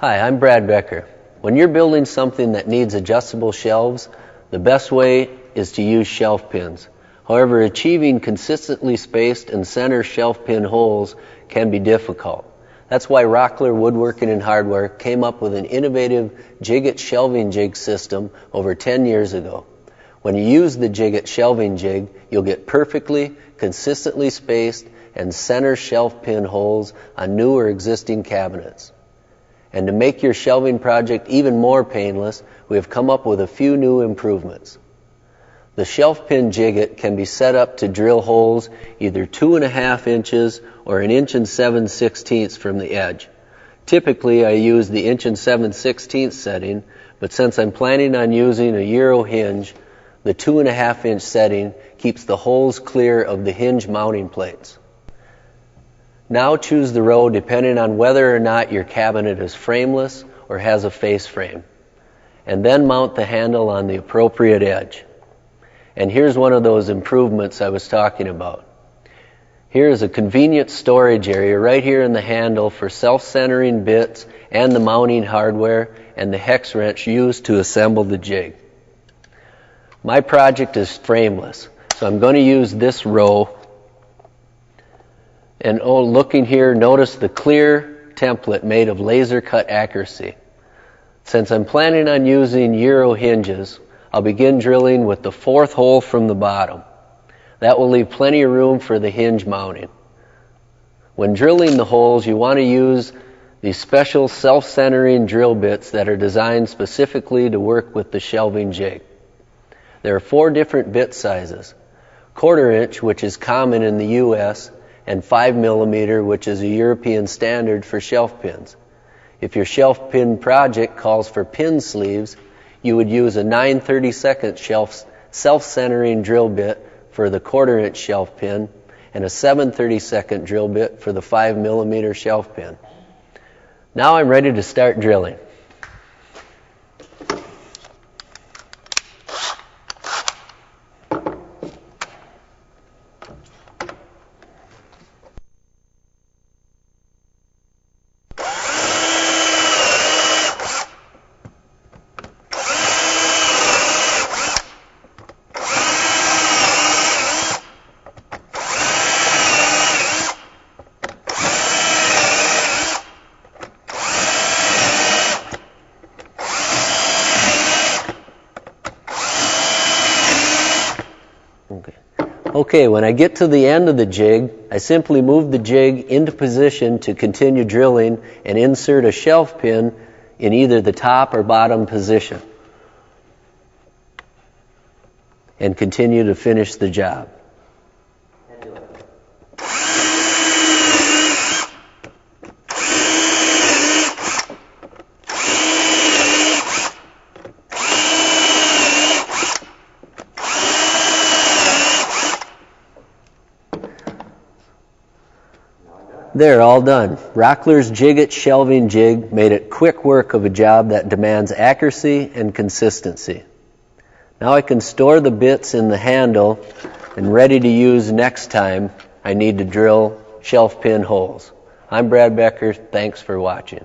Hi, I'm Brad Becker. When you're building something that needs adjustable shelves, the best way is to use shelf pins. However, achieving consistently spaced and center shelf pin holes can be difficult. That's why Rockler Woodworking and Hardware came up with an innovative JIG shelving jig system over 10 years ago. When you use the JIG shelving jig, you'll get perfectly, consistently spaced and center shelf pin holes on new or existing cabinets. And to make your shelving project even more painless, we have come up with a few new improvements. The shelf pin jigget can be set up to drill holes either 2.5 inches or 1 7/16 inches from the edge. Typically, I use the 1 7/16 inches setting, but since I'm planning on using a Euro hinge, the 2.5 inch setting keeps the holes clear of the hinge mounting plates. Now choose the row depending on whether or not your cabinet is frameless or has a face frame, and then mount the handle on the appropriate edge. And here's one of those improvements I was talking about. Here is a convenient storage area right here in the handle for self-centering bits and the mounting hardware and the hex wrench used to assemble the jig. My project is frameless, so I'm going to use this row. And looking here, notice the clear template made of laser cut accuracy. Since I'm planning on using Euro hinges, I'll begin drilling with the 4th hole from the bottom. That will leave plenty of room for the hinge mounting. When drilling the holes, you want to use these special self-centering drill bits that are designed specifically to work with the shelving jig. There are 4 different bit sizes: 1/4 inch, which is common in the U.S., and 5 millimeter, which is a European standard for shelf pins. If your shelf pin project calls for pin sleeves, you would use a 9/32 self-centering drill bit for the 1/4 inch shelf pin and a 7/32 drill bit for the 5 millimeter shelf pin. Now I'm ready to start drilling. Okay, when I get to the end of the jig, I simply move the jig into position to continue drilling and insert a shelf pin in either the top or bottom position and continue to finish the job. There, all done. Rockler's JIG shelving jig made it quick work of a job that demands accuracy and consistency. Now I can store the bits in the handle and ready to use next time I need to drill shelf pin holes. I'm Brad Becker. Thanks for watching.